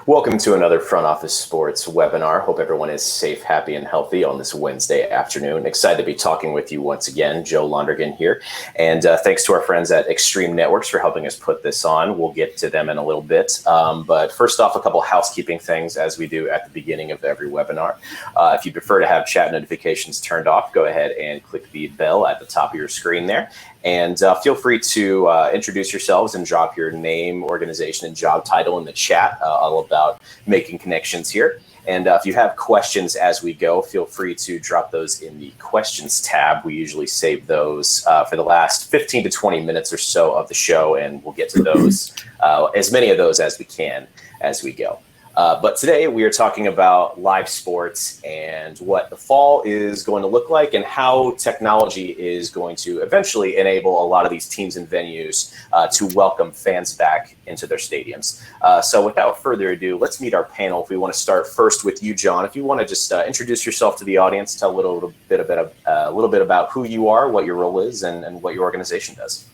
Welcome to another Front Office Sports webinar. Hope everyone is safe, happy, and healthy on this Wednesday afternoon. Excited to be talking with you once again. Joe Londergan here. And thanks to our friends at Extreme Networks for helping us put this on. We'll get to them in a little bit. But first off, a couple housekeeping things as we do at the beginning of every webinar. If you prefer to have chat notifications turned off, go ahead and click the bell at the top of your screen there. And feel free to introduce yourselves and drop your name, organization, and job title in the chat, all about making connections here. And if you have questions as we go, feel free to drop those in the questions tab. We usually save those for the last 15 to 20 minutes or so of the show, and we'll get to those, as many of those as we can as we go. But today we are talking about live sports and what the fall is going to look like and how technology is going to eventually enable a lot of these teams and venues to welcome fans back into their stadiums. So without further ado, let's meet our panel. If we want to start first with you, John, if you want to just introduce yourself to the audience, tell a little bit about who you are, what your role is, and what your organization does.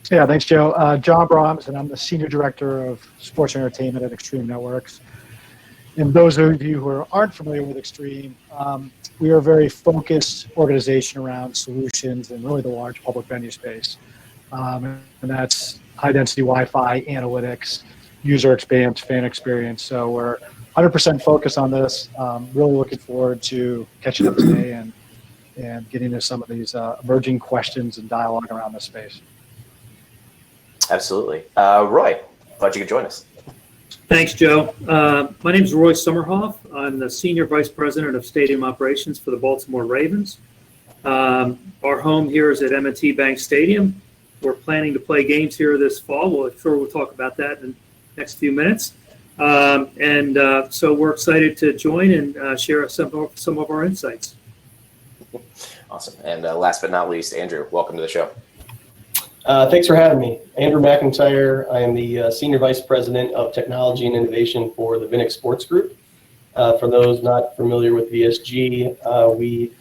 Yeah, thanks, Joe. John Brams, and I'm the Senior Director of Sports Entertainment at Extreme Networks. And those of you who aren't familiar with Extreme, we are a very focused organization around solutions and really the large public venue space. And that's high-density Wi-Fi, analytics, user experience, fan experience. So we're 100% focused on this. Really looking forward to catching up today and getting to some of these emerging questions and dialogue around this space. Absolutely. Roy, glad you could join us. Thanks, Joe. My name is Roy Sommerhof. I'm the Senior Vice President of Stadium Operations for the Baltimore Ravens. Our home here is at M&T Bank Stadium. We're planning to play games here this fall. We'll talk about that in the next few minutes. So we're excited to join and share some of our insights. Awesome. And last but not least, Andrew, welcome to the show. Thanks for having me. Andrew McIntyre. I am the Senior Vice President of Technology and Innovation for the Vinik Sports Group. For those not familiar with VSG, we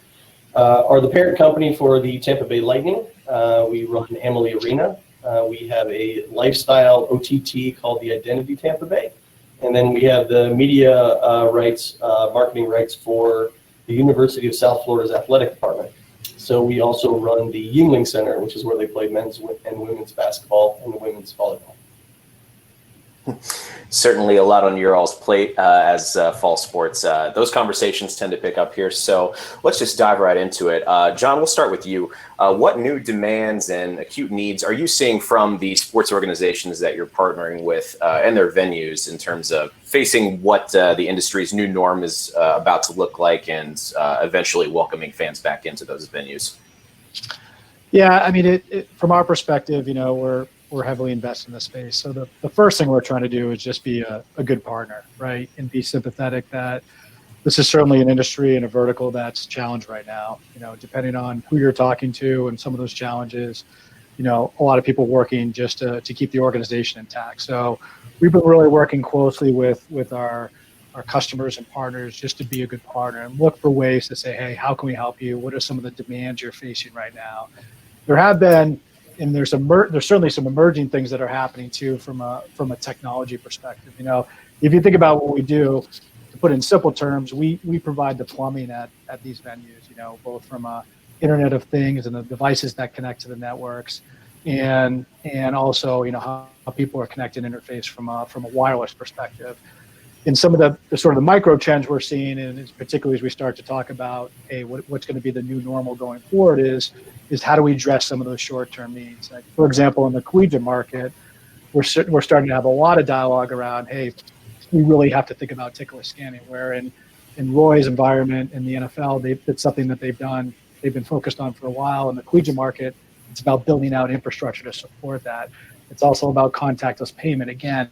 are the parent company for the Tampa Bay Lightning. We run Amalie Arena. We have a lifestyle OTT called the Identity Tampa Bay. And then we have the media rights, marketing rights for the University of South Florida's athletic department. So we also run the Yuengling Center, which is where they play men's and women's basketball and women's volleyball. Certainly a lot on your all's plate as fall sports. Those conversations tend to pick up here. So let's just dive right into it. John, we'll start with you. What new demands and acute needs are you seeing from the sports organizations that you're partnering with and their venues in terms of facing what the industry's new norm is about to look like and eventually welcoming fans back into those venues? Yeah, I mean, from our perspective, we're heavily invested in this space. So the first thing we're trying to do is just be a good partner, right? And be sympathetic that this is certainly an industry and a vertical that's challenged right now. Depending on who you're talking to and some of those challenges, a lot of people working just to keep the organization intact. So we've been really working closely with our customers and partners just to be a good partner and look for ways to say, hey, how can we help you? What are some of the demands you're facing right now? There have been, and there's certainly some emerging things that are happening too from a technology perspective. If you think about what we do, to put it in simple terms, we provide the plumbing at these venues. Both from a Internet of Things and the devices that connect to the networks, and also how people are connected and interface from a wireless perspective. And some of the sort of the micro trends we're seeing, and particularly as we start to talk about, hey, what's going to be the new normal going forward is how do we address some of those short-term needs? Like, for example, in the collegiate market, we're starting to have a lot of dialogue around, hey, we really have to think about tickless scanning, where in Roy's environment in the NFL, it's something that they've been focused on for a while. In the collegiate market, it's about building out infrastructure to support that. It's also about contactless payment, again,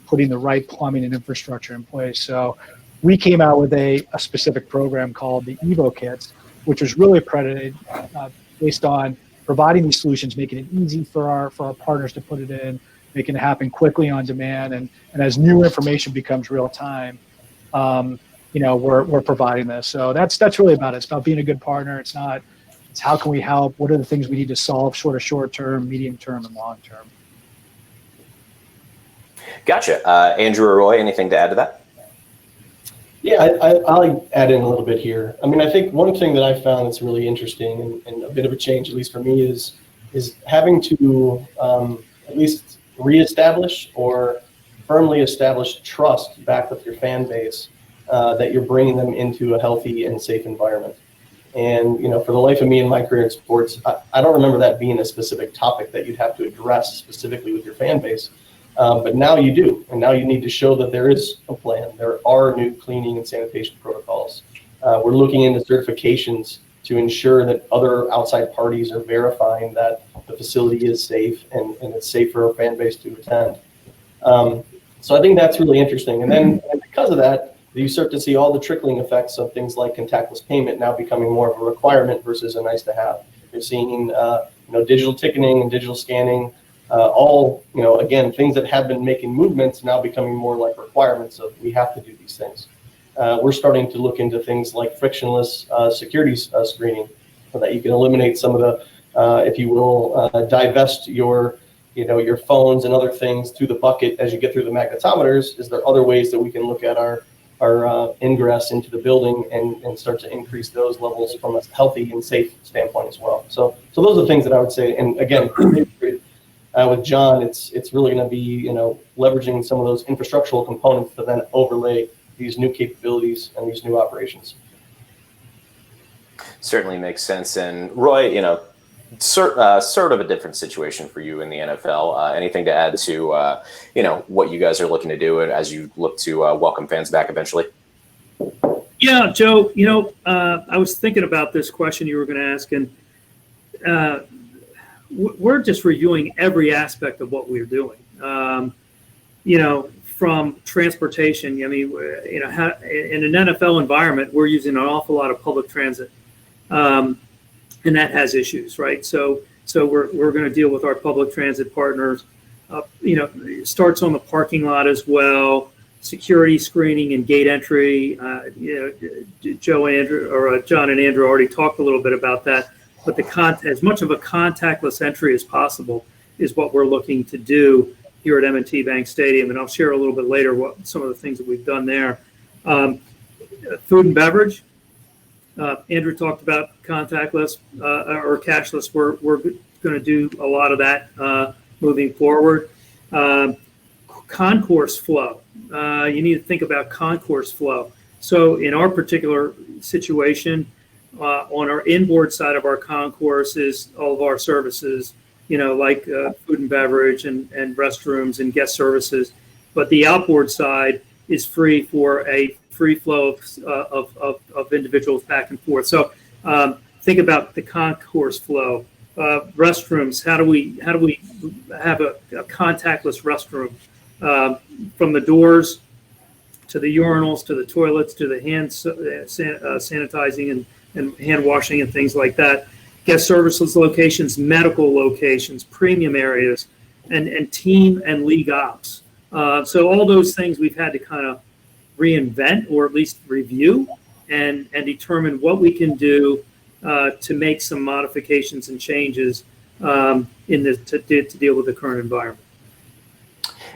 putting the right plumbing and infrastructure in place. So we came out with a specific program called the Evo Kits, which was really accredited based on providing these solutions, making it easy for our partners to put it in, making it happen quickly on demand. And as new information becomes real time, we're providing this. So that's really about it. It's about being a good partner. It's how can we help? What are the things we need to solve short term, medium term, and long term? Gotcha. Andrew or Roy, anything to add to that? Yeah, I'll add in a little bit here. I mean, I think one thing that I found that's really interesting and a bit of a change, at least for me, is having to at least reestablish or firmly establish trust back with your fan base, that you're bringing them into a healthy and safe environment. And, for the life of me in my career in sports, I don't remember that being a specific topic that you'd have to address specifically with your fan base. But now you do. And now you need to show that there is a plan. There are new cleaning and sanitation protocols. We're looking into certifications to ensure that other outside parties are verifying that the facility is safe and it's safe for a fan base to attend. So I think that's really interesting. And because of that, you start to see all the trickling effects of things like contactless payment now becoming more of a requirement versus a nice to have. You're seeing, digital ticketing and digital scanning, all, again, things that have been making movements now becoming more like requirements of we have to do these things. We're starting to look into things like frictionless security screening so that you can eliminate some of the, if you will, divest your phones and other things through the bucket as you get through the magnetometers. Is there other ways that we can look at our ingress into the building and start to increase those levels from a healthy and safe standpoint as well? So those are the things that I would say. And again, with John, it's really going to be leveraging some of those infrastructural components to then overlay these new capabilities and these new operations. Certainly makes sense. And Roy, sort of a different situation for you in the NFL. Anything to add to what you guys are looking to do as you look to welcome fans back eventually? Yeah, Joe. I was thinking about this question you were going to ask, and we're just reviewing every aspect of what we're doing. From transportation. I mean, in an NFL environment, we're using an awful lot of public transit. And that has issues, right? So we're going to deal with our public transit partners. It starts on the parking lot as well. Security screening and gate entry. John and Andrew already talked a little bit about that. But as much of a contactless entry as possible is what we're looking to do here at M&T Bank Stadium, and I'll share a little bit later what some of the things that we've done there. Food and beverage. Andrew talked about contactless or cashless. We're going to do a lot of that moving forward. Concourse flow. You need to think about concourse flow. So in our particular situation, on our inboard side of our concourse is all of our services, like food and beverage and restrooms and guest services. But the outboard side is free for a free flow of individuals back and forth. So think about the concourse flow. Restrooms. How do we have a contactless restroom from the doors to the urinals to the toilets to the hand sanitizing and hand washing and things like that. Guest services locations, medical locations, premium areas, and team and league ops. So all those things we've had to kind of reinvent or at least review and determine what we can do to make some modifications and changes to deal with the current environment.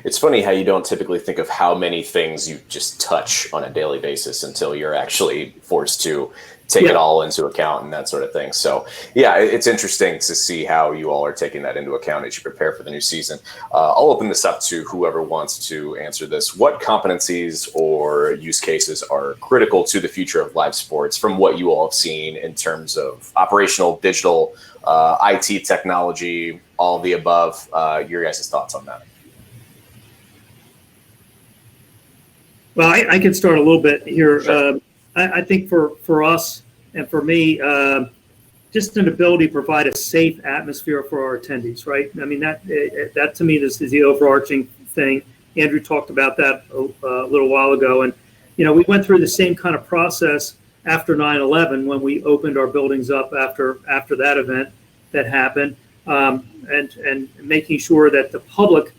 It's funny how you don't typically think of how many things you just touch on a daily basis until you're actually forced to take it all into account and that sort of thing. So yeah, it's interesting to see how you all are taking that into account as you prepare for the new season. I'll open this up to whoever wants to answer this. What competencies or use cases are critical to the future of live sports from what you all have seen in terms of operational, digital, IT technology, all of the above? Your guys' thoughts on that? Well, I can start a little bit here. Sure. I think for us and for me, just an ability to provide a safe atmosphere for our attendees, right? I mean, that to me, this is the overarching thing. Andrew talked about that a little while ago. And, we went through the same kind of process after 9/11 when we opened our buildings up after that event that happened, and making sure that the public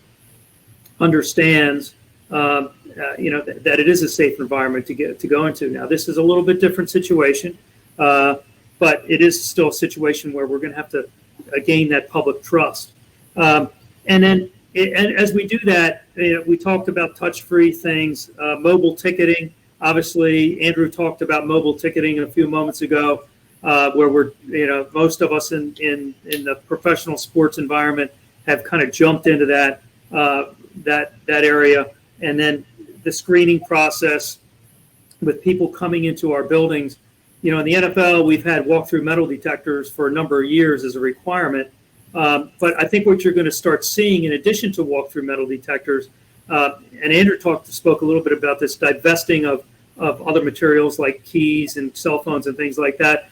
understands that it is a safe environment to go into. Now, this is a little bit different situation, but it is still a situation where we're going to have to gain that public trust. And then and as we do that, we talked about touch-free things, mobile ticketing. Obviously, Andrew talked about mobile ticketing a few moments ago, where we're, most of us in the professional sports environment have kind of jumped into that area. And then the screening process with people coming into our buildings. In the NFL, we've had walk-through metal detectors for a number of years as a requirement. But I think what you're going to start seeing, in addition to walk-through metal detectors, and Andrew spoke a little bit about this, divesting of other materials like keys and cell phones and things like that.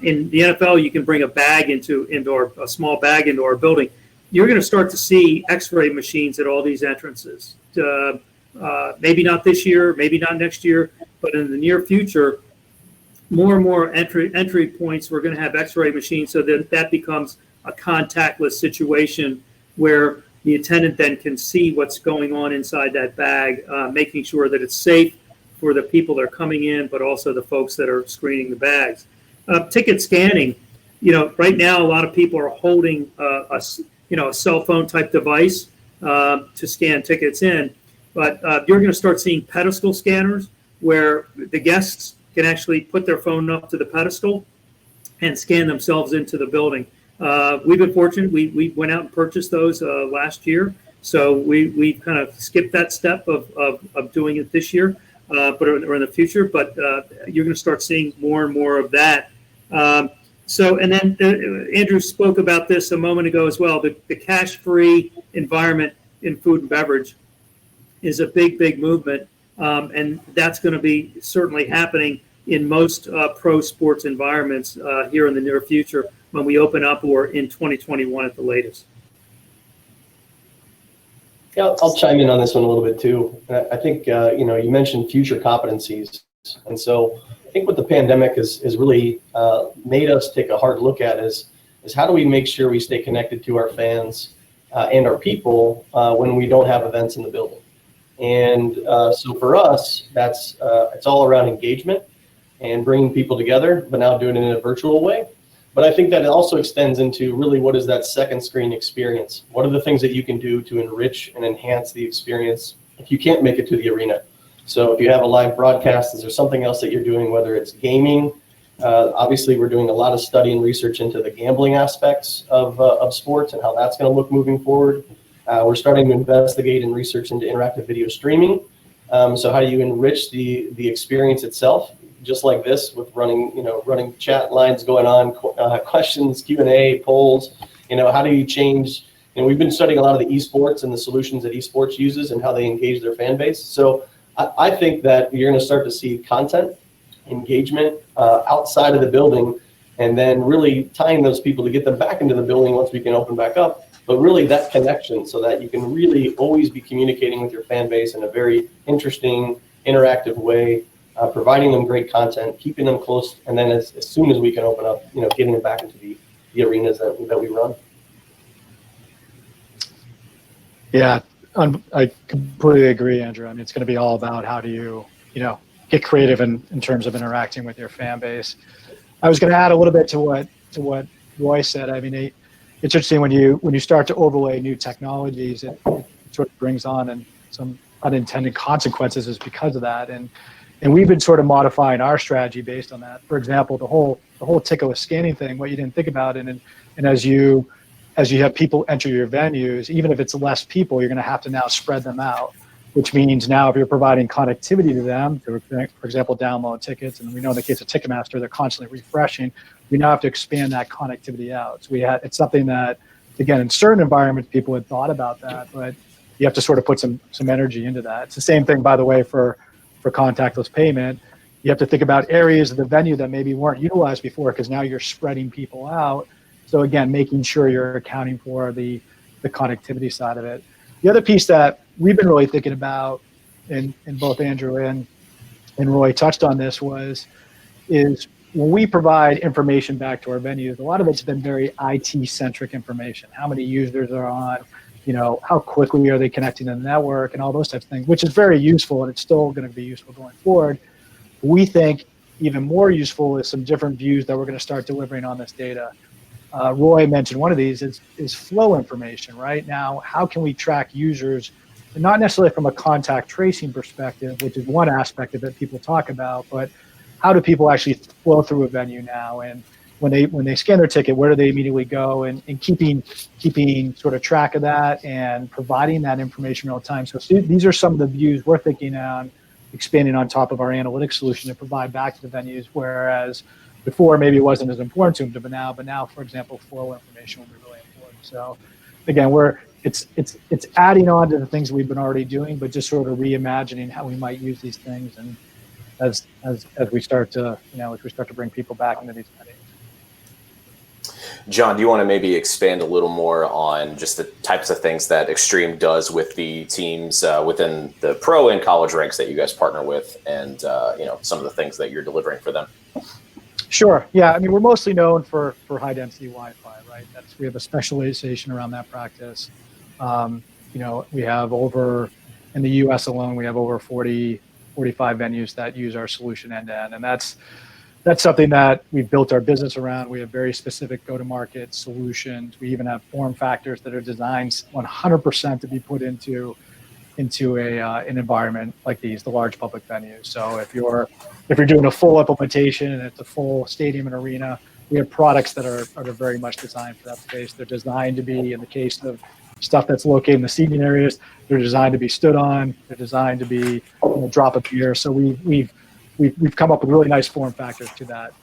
In the NFL, you can bring a bag a small bag into our building. You're going to start to see X-ray machines at all these entrances. Maybe not this year, maybe not next year, but in the near future, more and more entry points, we're going to have X-ray machines, so that becomes a contactless situation where the attendant then can see what's going on inside that bag, making sure that it's safe for the people that are coming in, but also the folks that are screening the bags. Ticket scanning, right now a lot of people are holding a cell phone type device to scan tickets in, but you're going to start seeing pedestal scanners where the guests can actually put their phone up to the pedestal and scan themselves into the building. We've been fortunate. We went out and purchased those last year, so we kind of skipped that step of doing it this year, or in the future. But you're going to start seeing more and more of that. And then Andrew spoke about this a moment ago as well. The cash-free environment in food and beverage is a big movement, and that's going to be certainly happening in most pro sports environments here in the near future when we open up, or in 2021 at the latest. Yeah, I'll chime in on this one a little bit too. I think you mentioned future competencies, and so I think what the pandemic has really made us take a hard look at is how do we make sure we stay connected to our fans and our people when we don't have events in the building. And so for us, that's it's all around engagement and bringing people together, but now doing it in a virtual way. But I think that it also extends into really what is that second screen experience? What are the things that you can do to enrich and enhance the experience if you can't make it to the arena? So if you have a live broadcast, is there something else that you're doing, whether it's gaming? Obviously, we're doing a lot of study and research into the gambling aspects of sports and how that's going to look moving forward. We're starting to investigate and research into interactive video streaming. So how do you enrich the experience itself? Just like this, with running chat lines going on, questions, Q&A, polls. How do you change? We've been studying a lot of the esports and the solutions that esports uses and how they engage their fan base. So I think that you're going to start to see content, engagement outside of the building, and then really tying those people to get them back into the building once we can open back up. But really that connection, so that you can really always be communicating with your fan base in a very interesting, interactive way. Providing them great content, keeping them close, and then as soon as we can open up, getting them back into the arenas that we run. Yeah, I completely agree, Andrew. I mean, it's going to be all about how do you, get creative in terms of interacting with your fan base. I was going to add a little bit to what Roy said. I mean, it's interesting when you start to overlay new technologies, it sort of brings on and some unintended consequences is because of that. And we've been sort of modifying our strategy based on that. For example, the whole ticketless scanning thing, what you didn't think about, and as you have people enter your venues, even if it's less people, you're going to have to now spread them out, which means now if you're providing connectivity to them, to, for example, download tickets, and we know in the case of Ticketmaster, they're constantly refreshing, we now have to expand that connectivity out. So it's something that, again, in certain environments, people had thought about that, but you have to sort of put some energy into that. It's the same thing, by the way, for contactless payment. You have to think about areas of the venue that maybe weren't utilized before, because now you're spreading people out. So again, making sure you're accounting for the connectivity side of it. The other piece that we've been really thinking about, and both Andrew and Roy touched on this, is when we provide information back to our venues, a lot of it's been very IT-centric information. How many users are on, how quickly are they connecting to the network, and all those types of things, which is very useful, and it's still going to be useful going forward. We think even more useful is some different views that we're going to start delivering on this data. Roy mentioned one of these is flow information, right? Now, how can we track users, and not necessarily from a contact tracing perspective, which is one aspect of it people talk about, but how do people actually flow through a venue now? And when they scan their ticket, where do they immediately go? And keeping sort of track of that and providing that information real time. So these are some of the views we're thinking on expanding on top of our analytics solution to provide back to the venues, whereas before maybe it wasn't as important to them, but now, for example, flow information will be really important. So again, it's adding on to the things we've been already doing, but just sort of reimagining how we might use these things, and as we start to bring people back into these venues. John, do you want to maybe expand a little more on just the types of things that Extreme does with the teams within the pro and college ranks that you guys partner with, and some of the things that you're delivering for them? Sure. Yeah. I mean, we're mostly known for high density Wi-Fi, right? We have a specialization around that practice. We have in the U.S. alone, we have over 45 venues that use our solution end to end, and that's something that we've built our business around. We have very specific go-to-market solutions. We even have form factors that are designed 100% to be put into an environment like these, the large public venues. So if you're doing a full implementation and it's a full stadium and arena, we have products that are very much designed for that space. They're designed to be, in the case of stuff that's located in the seating areas, they're designed to be stood on. They're designed to be drop up here. So we've come up with really nice form factors to that.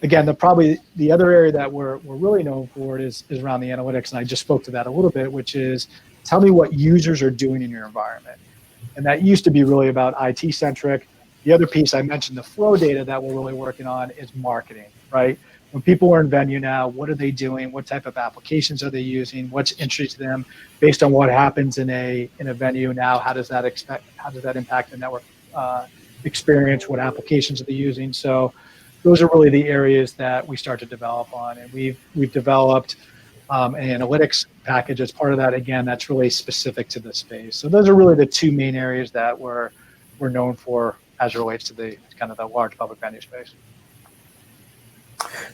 Again, probably the other area that we're really known for is around the analytics, and I just spoke to that a little bit, which is tell me what users are doing in your environment. And that used to be really about IT centric. The other piece I mentioned, the flow data that we're really working on, is marketing, right? When people are in venue now, what are they doing? What type of applications are they using? What's interesting to them based on what happens in a venue now? How does that impact the network experience? What applications are they using? So those are really the areas that we start to develop on, and we've developed an analytics package as part of that. Again, that's really specific to the space. So those are really the two main areas that we're known for as it relates to the kind of the large public venue space.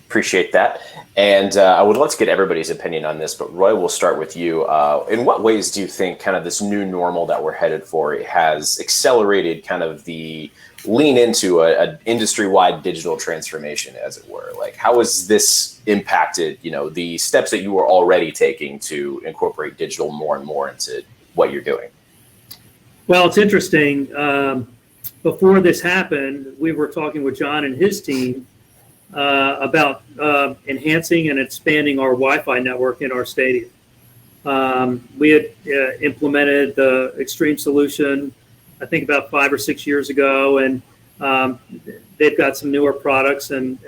Appreciate that. And I would love to get everybody's opinion on this, but Roy, we'll start with you. In what ways do you think kind of this new normal that we're headed for has accelerated kind of the lean into an industry-wide digital transformation, as it were? Like, how has this impacted, the steps that you were already taking to incorporate digital more and more into what you're doing? Well, it's interesting. Before this happened, we were talking with John and his team about enhancing and expanding our Wi-Fi network in our stadium. We had implemented the Extreme solution, I think, about 5 or 6 years ago, and they've got some newer products and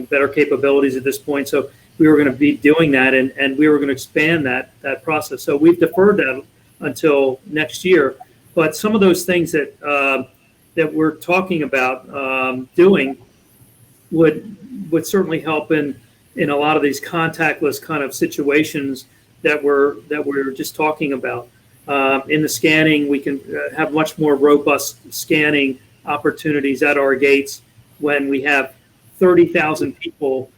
better capabilities at this point. So we were going to be doing that, and we were going to expand that process. So we've deferred that until next year. But some of those things that we're talking about doing would certainly help in a lot of these contactless kind of situations that we're just talking about. In the scanning, we can have much more robust scanning opportunities at our gates when we have 30,000 people,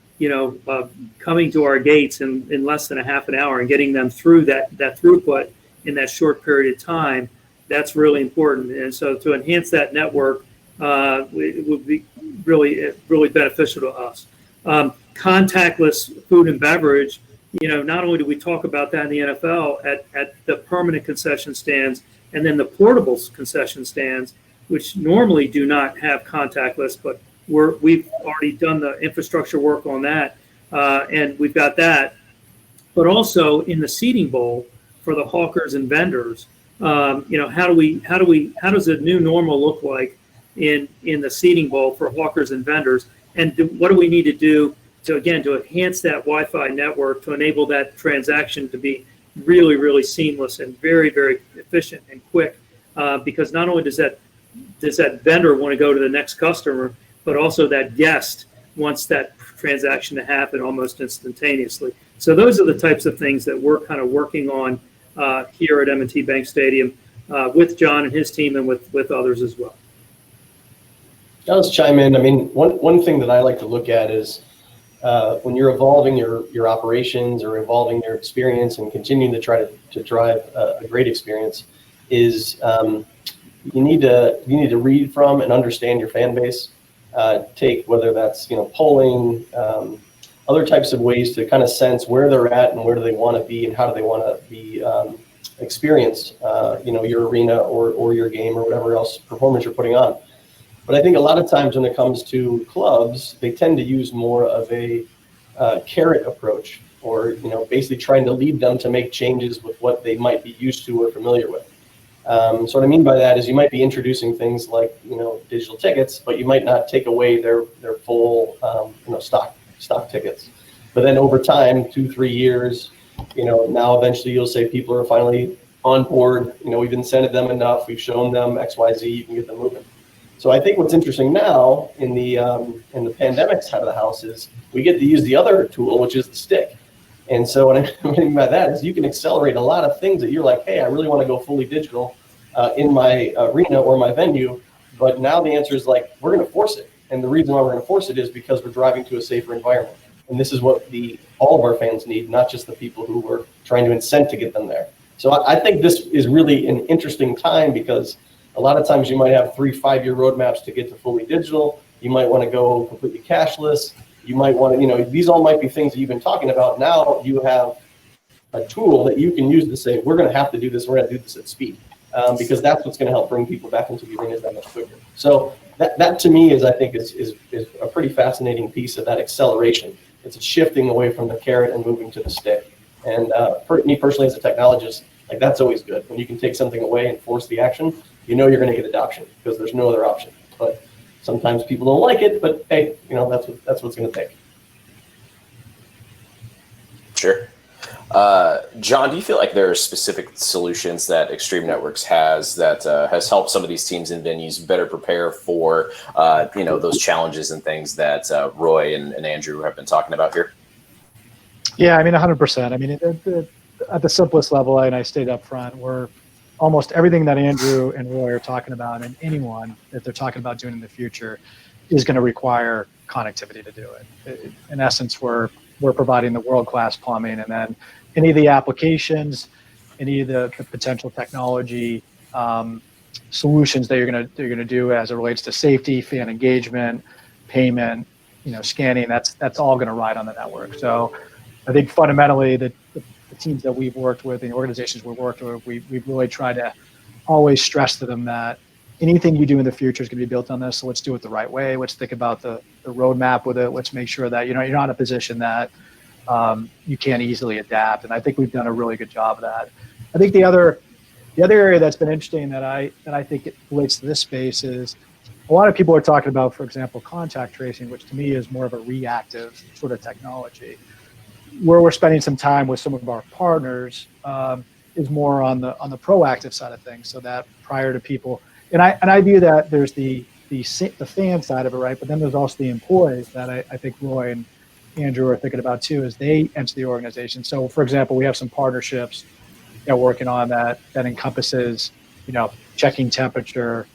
coming to our gates in less than a half an hour and getting them through that throughput in that short period of time. That's really important. And so to enhance that network, it would be really beneficial to us. Contactless food and beverage, not only do we talk about that in the NFL at the permanent concession stands and then the portable concession stands, which normally do not have contactless, but we've already done the infrastructure work on that, and we've got that. But also in the seating bowl for the hawkers and vendors, how does a new normal look like in the seating bowl for hawkers and vendors, and what do we need to do to enhance that Wi-Fi network to enable that transaction to be really, really seamless and very, very efficient and quick, because not only does that vendor want to go to the next customer, but also that guest wants that transaction to happen almost instantaneously. So those are the types of things that we're kind of working on here at M&T Bank Stadium with John and his team and with others as well. I'll just chime in. I mean, one thing that I like to look at is when you're evolving your operations or evolving your experience and continuing to try to drive a great experience, is you need to read from and understand your fan base. Take whether that's polling, other types of ways to kind of sense where they're at and where do they want to be and how do they want to be experienced. Your arena or your game or whatever else performance you're putting on. But I think a lot of times when it comes to clubs, they tend to use more of a carrot approach, or basically trying to lead them to make changes with what they might be used to or familiar with. So what I mean by that is you might be introducing things like digital tickets, but you might not take away their full stock tickets. But then over time, 2-3 years, now eventually you'll say people are finally on board. We've incented them enough. We've shown them X, Y, Z. You can get them moving. So I think what's interesting now in the pandemic side of the house is we get to use the other tool, which is the stick. And so what I mean by that is you can accelerate a lot of things that you're like, hey, I really want to go fully digital in my arena or my venue. But now the answer is like, we're going to force it. And the reason why we're going to force it is because we're driving to a safer environment. And this is what all of our fans need, not just the people who we're trying to incent to get them there. So I think this is really an interesting time, because a lot of times you might have 3-5 year roadmaps to get to fully digital. You might want to go completely cashless. You might want to, these all might be things that you've been talking about. Now you have a tool that you can use to say, we're going to have to do this. We're going to do this at speed, because that's what's going to help bring people back into the arenas that much quicker. So that to me is a pretty fascinating piece of that acceleration. It's a shifting away from the carrot and moving to the stick. And for me personally, as a technologist, like that's always good. When you can take something away and force the action, you're going to get adoption because there's no other option. But sometimes people don't like it, but hey, that's what it's going to take. Sure. John, do you feel like there are specific solutions that Extreme Networks has that has helped some of these teams and venues better prepare for those challenges and things that Roy and Andrew have been talking about here? Yeah, I mean, 100%. I mean, at the simplest level, and I stayed up front, we're almost everything that Andrew and Roy are talking about, and anyone that they're talking about doing in the future, is going to require connectivity to do it. In essence, we're providing the world-class plumbing, and then any of the applications, any of the potential technology solutions that you're going to do as it relates to safety, fan engagement, payment, scanning. That's all going to ride on the network. So I think fundamentally the teams that we've worked with, and the organizations we've worked with, we've really tried to always stress to them that anything you do in the future is going to be built on this. So let's do it the right way. Let's think about the roadmap with it. Let's make sure that you're not in a position that you can't easily adapt. And I think we've done a really good job of that. I think the other area that's been interesting that I think it relates to this space is a lot of people are talking about, for example, contact tracing, which to me is more of a reactive sort of technology. Where we're spending some time with some of our partners is more on the proactive side of things, so that prior to people, and I view that there's the fan side of it, right? But then there's also the employees that I think Roy and Andrew are thinking about too, as they enter the organization. So, for example, we have some partnerships that we're working on that encompasses, checking temperature,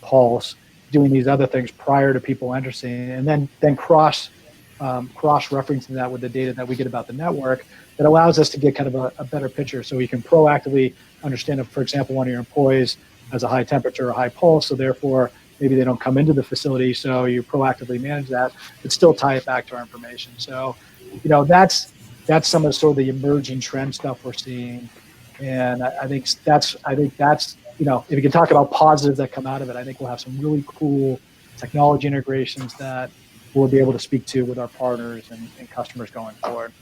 pulse, doing these other things prior to people entering, and then cross-referencing that with the data that we get about the network that allows us to get kind of a better picture. So we can proactively understand if, for example, one of your employees has a high temperature or high pulse, so therefore maybe they don't come into the facility, so you proactively manage that, but still tie it back to our information. So, that's some of sort of the emerging trend stuff we're seeing. And I think that's if you can talk about positives that come out of it, I think we'll have some really cool technology integrations that we'll be able to speak to with our partners and customers going forward.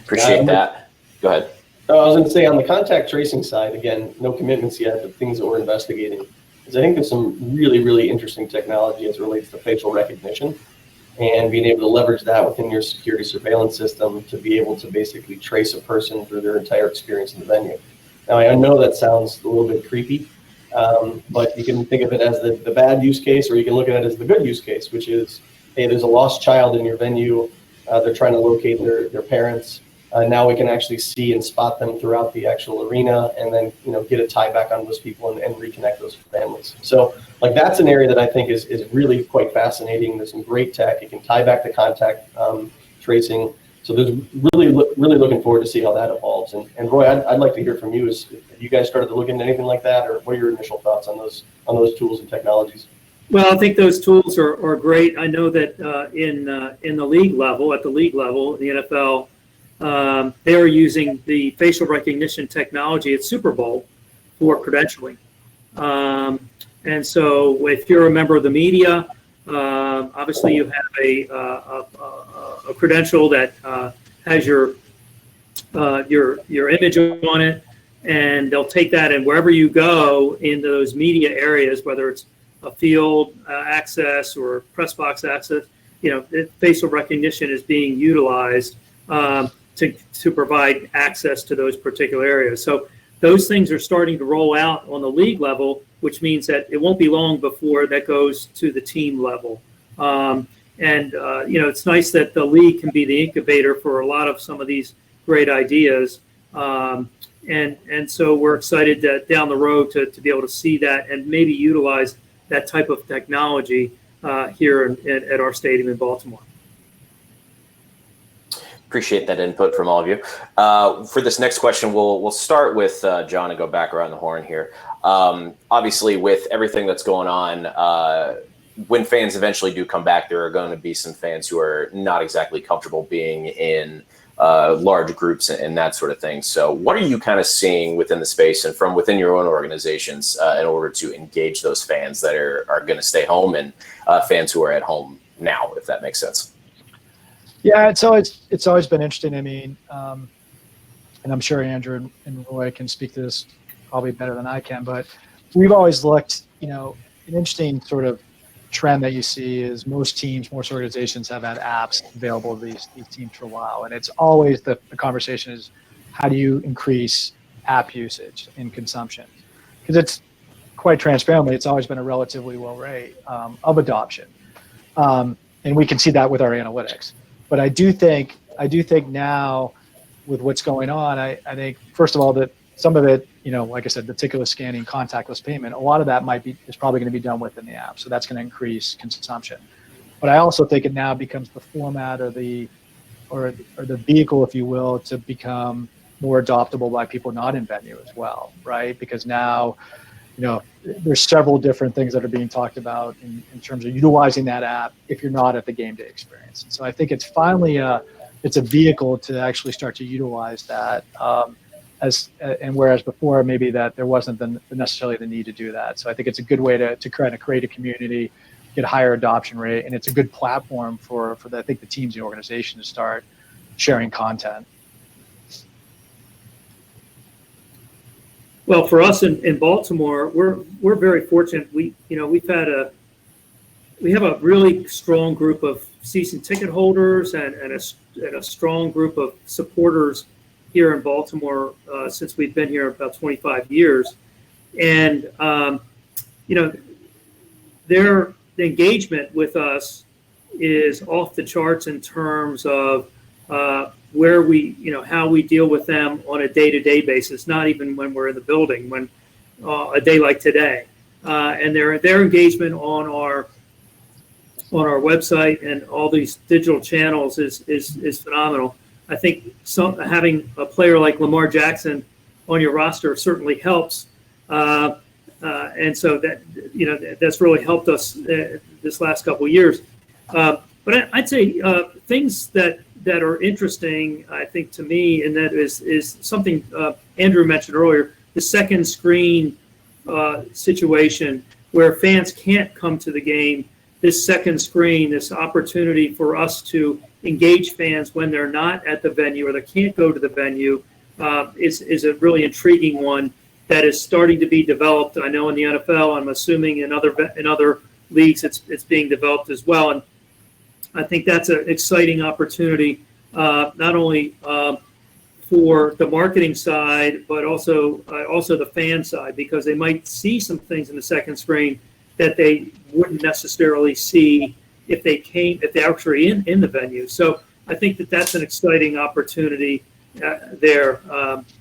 Appreciate that. Go ahead. I was going to say, on the contact tracing side, again, no commitments yet, but things that we're investigating, is I think there's some really, really interesting technology as it relates to facial recognition and being able to leverage that within your security surveillance system to be able to basically trace a person through their entire experience in the venue. Now, I know that sounds a little bit creepy, but you can think of it as the bad use case, or you can look at it as the good use case, which is, hey, there's a lost child in your venue. They're trying to locate their parents. Now we can actually see and spot them throughout the actual arena, and then get a tie back on those people and reconnect those families. So like that's an area that I think is really quite fascinating. There's some great tech. You can tie back the contact tracing. So there's really looking forward to see how that evolves. And Roy, I'd like to hear from you. Have you guys started to look into anything like that, or what are your initial thoughts on those tools and technologies? Well, I think those tools are great. I know that in the league level, at the league level, the NFL, they are using the facial recognition technology at Super Bowl for credentialing. And so if you're a member of the media, obviously you have a credential that has your image on it, and they'll take that, and wherever you go in those media areas, whether it's a field access or press box access, facial recognition is being utilized to provide access to those particular areas. So those things are starting to roll out on the league level, which means that it won't be long before that goes to the team level. It's nice that the league can be the incubator for a lot of some of these great ideas. And so we're excited that down the road to be able to see that and maybe utilize that type of technology here at our stadium in Baltimore. Appreciate that input from all of you. For this next question, we'll start with John and go back around the horn here. Obviously, with everything that's going on, when fans eventually do come back, there are going to be some fans who are not exactly comfortable being in large groups and that sort of thing. So what are you kind of seeing within the space and from within your own organizations in order to engage those fans that are going to stay home and fans who are at home now, if that makes sense? Yeah, it's always been interesting. I mean, and I'm sure Andrew and Roy can speak to this probably better than I can, but we've always looked, an interesting sort of trend that you see is most organizations have had apps available to these teams for a while. And it's always the conversation is, how do you increase app usage and consumption? Because it's quite transparently, it's always been a relatively low rate of adoption. And we can see that with our analytics. But I do think now with what's going on, I think, first of all, that some of it, like I said, meticulous scanning, contactless payment, a lot of that is probably going to be done within the app. So that's going to increase consumption. But I also think it now becomes the format or the vehicle, if you will, to become more adoptable by people not in venue as well, right? Because now, there's several different things that are being talked about in terms of utilizing that app if you're not at the game day experience. And so I think it's finally it's a vehicle to actually start to utilize that. And whereas before maybe that there wasn't necessarily the need to do that. So I think it's a good way to kind of create a community, get a higher adoption rate, and it's a good platform for I think the teams, the organization to start sharing content. Well, for us in Baltimore, we're very fortunate. We have a really strong group of season ticket holders and a strong group of supporters here in Baltimore since we've been here about 25 years, and their engagement with us is off the charts in terms of where how we deal with them on a day-to-day basis, not even when we're in the building, when a day like today. And their engagement on our website and all these digital channels is phenomenal. I think having a player like Lamar Jackson on your roster certainly helps. And so that's really helped us this last couple of years. But I'd say things that are interesting, I think, to me, and that is something Andrew mentioned earlier, the second screen situation where fans can't come to the game. This second screen, this opportunity for us to engage fans when they're not at the venue or they can't go to the venue is a really intriguing one that is starting to be developed. I know in the NFL, I'm assuming in other leagues it's being developed as well. And I think that's an exciting opportunity, not only for the marketing side, but also the fan side, because they might see some things in the second screen that they wouldn't necessarily see if they actually in the venue. So I think that's an exciting opportunity there.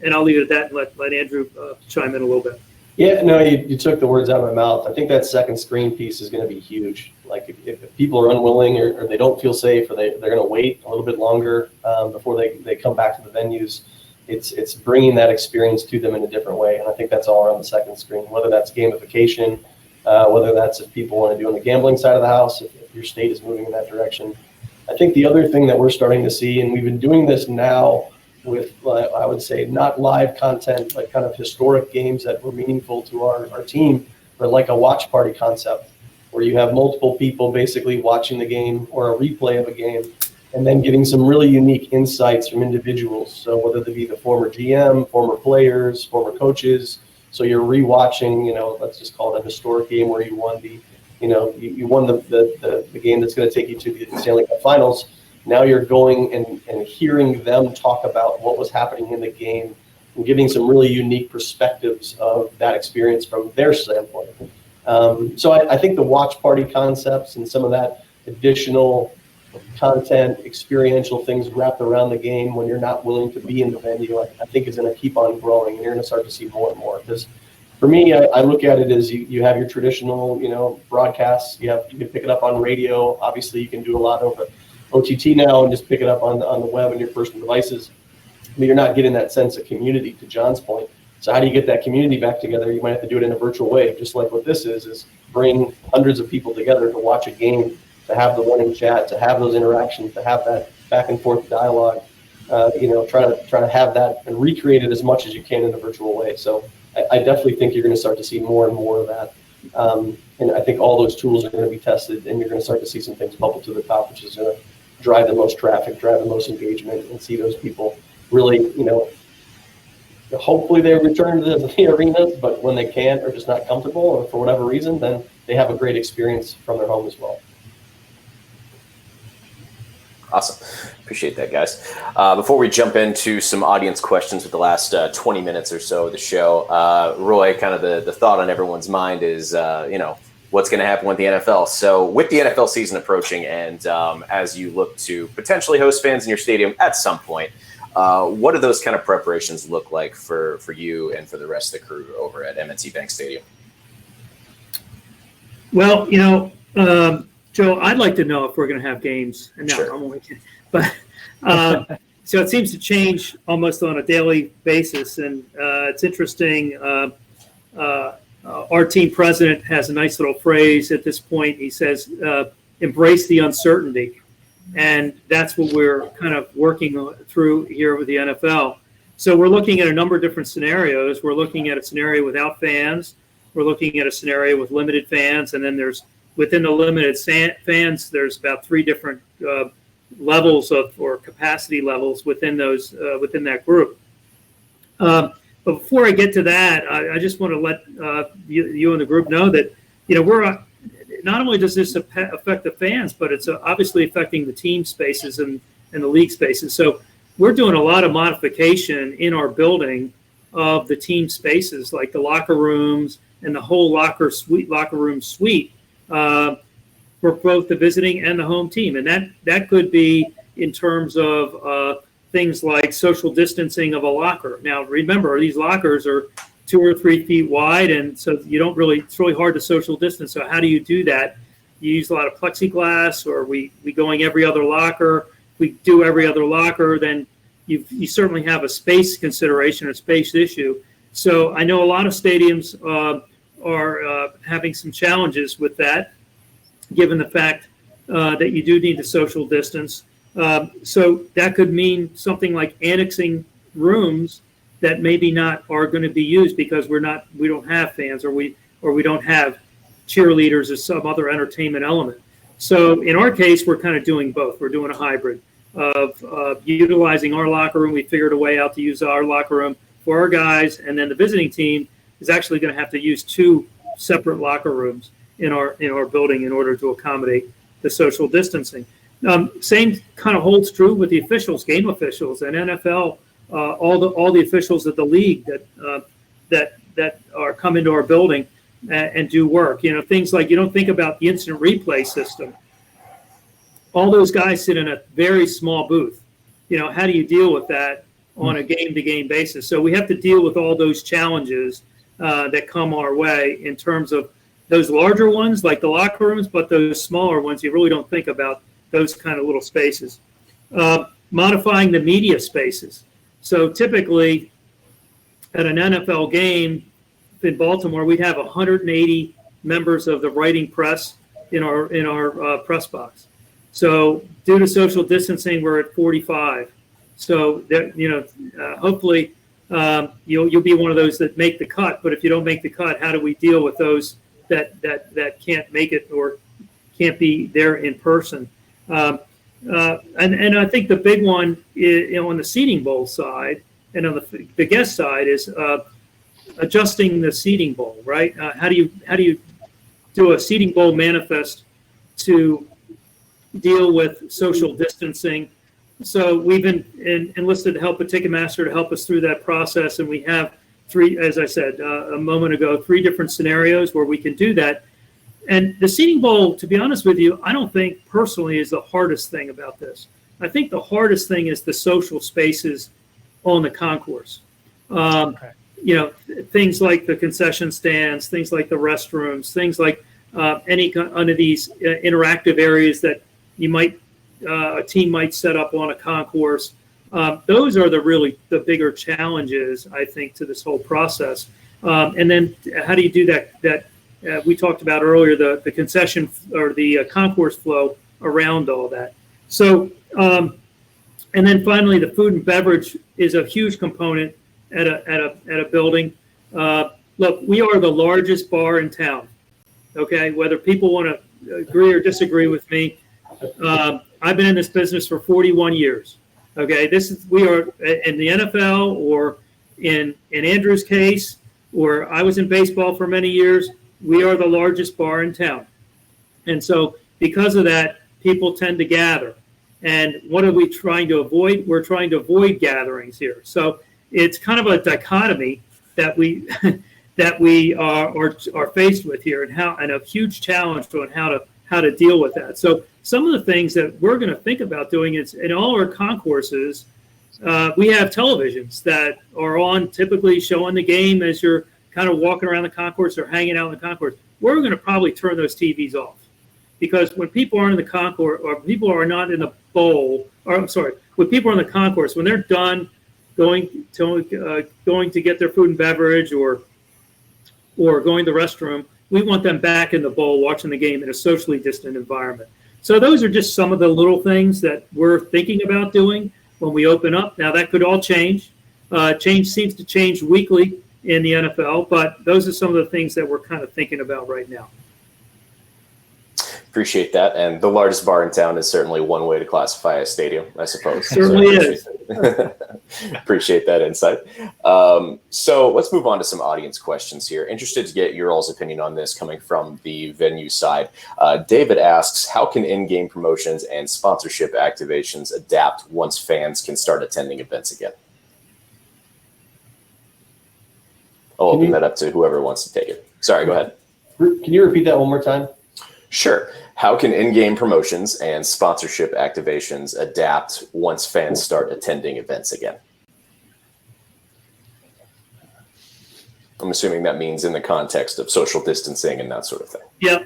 And I'll leave it at that and let Andrew chime in a little bit. Yeah, no, you took the words out of my mouth. I think that second screen piece is going to be huge. Like if people are unwilling or they don't feel safe or they're going to wait a little bit longer before they come back to the venues, it's bringing that experience to them in a different way. And I think that's all around the second screen, whether that's gamification, whether that's if people want to do on the gambling side of the house, if your state is moving in that direction. I think the other thing that we're starting to see, and we've been doing this now with, I would say, not live content, but kind of historic games that were meaningful to our team, but like a watch party concept, where you have multiple people basically watching the game or a replay of a game, and then getting some really unique insights from individuals. So whether they be the former GM, former players, former coaches, so you're rewatching, let's just call it a historic game where you won you won the game that's going to take you to the Stanley Cup Finals. Now you're going and hearing them talk about what was happening in the game and giving some really unique perspectives of that experience from their standpoint. So I think the watch party concepts and some of that additional content, experiential things wrapped around the game when you're not willing to be in the venue, I think is going to keep on growing, and you're going to start to see more and more. Because for me, I look at it as you have your traditional, broadcasts. You can pick it up on radio. Obviously, you can do a lot over OTT now and just pick it up on the web and your personal devices. But you're not getting that sense of community, to John's point. So how do you get that community back together? You might have to do it in a virtual way, just like what this is bring hundreds of people together to watch a game, to have the running chat, to have those interactions, to have that back and forth dialogue. Try to have that and recreate it as much as you can in a virtual way. So I definitely think you're going to start to see more and more of that. And I think all those tools are going to be tested, and you're going to start to see some things bubble to the top, which is going to drive the most traffic, drive the most engagement, and see those people really, hopefully they return to the arenas, but when they can't or just not comfortable or for whatever reason, then they have a great experience from their home as well. Awesome. Appreciate that, guys. Before we jump into some audience questions with the last 20 minutes or so of the show, Roy, kind of the thought on everyone's mind is, what's going to happen with the NFL. So with the NFL season approaching and as you look to potentially host fans in your stadium at some point, what do those kind of preparations look like for you and for the rest of the crew over at M&T Bank Stadium? Well, Joe, I'd like to know if we're going to have games. And no, sure. I'm only kidding. But so it seems to change almost on a daily basis. And it's interesting. Our team president has a nice little phrase at this point. He says, embrace the uncertainty. And that's what we're kind of working through here with the NFL. So we're looking at a number of different scenarios. We're looking at a scenario without fans. We're looking at a scenario with limited fans. And then within the limited fans, there's about 3 different levels or capacity levels within within that group. But before I get to that, I just want to let you and the group know that, we're not only does this affect the fans, but it's obviously affecting the team spaces and the league spaces. So we're doing a lot of modification in our building of the team spaces, like the locker rooms and the whole locker room suite for both the visiting and the home team. And that could be in terms of things like social distancing of a locker. Now, remember, these lockers are 2 or 3 feet wide, and so it's really hard to social distance. So how do you do that? You use a lot of plexiglass, or we going every other locker. If we do every other locker, then you certainly have a space consideration, a space issue. So I know a lot of stadiums are having some challenges with that, given the fact that you do need to social distance. So that could mean something like annexing rooms that maybe not are going to be used because we don't have fans or we don't have cheerleaders or some other entertainment element. So in our case, we're kind of doing both. We're doing a hybrid of utilizing our locker room. We figured a way out to use our locker room for our guys, and then the visiting team is actually going to have to use 2 separate locker rooms in our building in order to accommodate the social distancing. Same kind of holds true with the officials, game officials, and NFL. All the officials at the league that are come into our building and do work. Things like you don't think about the instant replay system. All those guys sit in a very small booth. How do you deal with that? on a game-to-game basis. So we have to deal with all those challenges that come our way in terms of those larger ones like the locker rooms, but those smaller ones, you really don't think about those kind of little spaces. Modifying the media spaces. So typically at an NFL game in Baltimore, we'd have 180 members of the writing press in our press box. So due to social distancing, we're at 45. So that, hopefully you'll be one of those that make the cut. But if you don't make the cut, how do we deal with those that can't make it or can't be there in person? And I think the big one is, on the seating bowl side and on the guest side is adjusting the seating bowl, right? How do you do a seating bowl manifest to deal with social distancing? So we've enlisted the help of Ticketmaster to help us through that process, and we have three, as I said a moment ago, 3 different scenarios where we can do that. And the seating bowl, to be honest with you, I don't think personally is the hardest thing about this. I think the hardest thing is the social spaces on the concourse. Things like the concession stands, things like the restrooms, things like any of these interactive areas that you might a team might set up on a concourse. Those are the bigger challenges, I think, to this whole process. And then how do you do that we talked about earlier, the concession or the concourse flow around all that. So, and then finally, the food and beverage is a huge component at a building. Look, we are the largest bar in town. Okay, whether people want to agree or disagree with me, I've been in this business for 41 years. Okay, we are in the NFL, or in Andrew's case, or I was in baseball for many years. We are the largest bar in town. And so because of that, people tend to gather. And what are we trying to avoid? We're trying to avoid gatherings here. So it's kind of a dichotomy that we are faced with here, and a huge challenge on how to deal with that. So some of the things that we're going to think about doing is, in all our concourses, we have televisions that are on, typically showing the game as you're kind of walking around the concourse or hanging out in the concourse. We're going to probably turn those TVs off, because when people aren't in the concourse, or people are not in the bowl, or I'm sorry, when people are in the concourse, when they're done going to get their food and beverage or going to the restroom, we want them back in the bowl watching the game in a socially distant environment. So those are just some of the little things that we're thinking about doing when we open up. Now, that could all change. Change seems to change weekly in the NFL, but those are some of the things that we're kind of thinking about right now. Appreciate that. And the largest bar in town is certainly one way to classify a stadium, I suppose. Certainly is. Appreciate that insight. So let's move on to some audience questions here. Interested to get your all's opinion on this coming from the venue side. David asks, how can in-game promotions and sponsorship activations adapt once fans can start attending events again? I'll open that up to whoever wants to take it. Sorry, go ahead. Can you repeat that one more time? Sure. How can in-game promotions and sponsorship activations adapt once fans start attending events again? I'm assuming that means in the context of social distancing and that sort of thing. Yeah,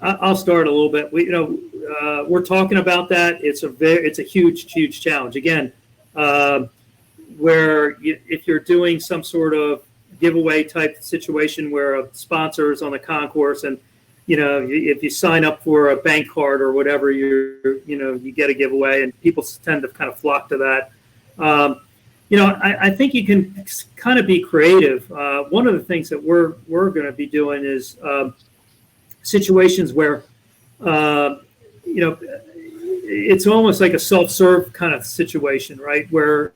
I'll start a little bit. We're talking about that. It's a huge challenge. Again, if you're doing some sort of giveaway type situation where a sponsor is on the concourse, and if you sign up for a bank card or whatever, you get a giveaway, and people tend to kind of flock to that. I think you can kind of be creative. One of the things that we're going to be doing is situations where it's almost like a self-serve kind of situation, right? Where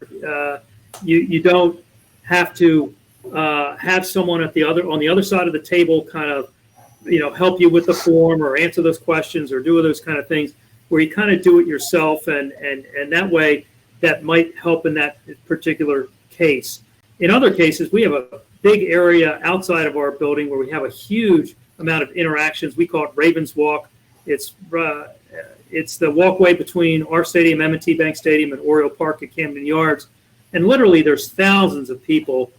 you don't have to have someone on the other side of the table kind of help you with the form or answer those questions or do those kind of things, where you kind of do it yourself, and that way that might help in that particular case. In other cases, we have a big area outside of our building where we have a huge amount of interactions. We call it Ravens Walk. It's the walkway between our stadium, M&T Bank Stadium, and Oriole Park at Camden Yards. And literally there's thousands of people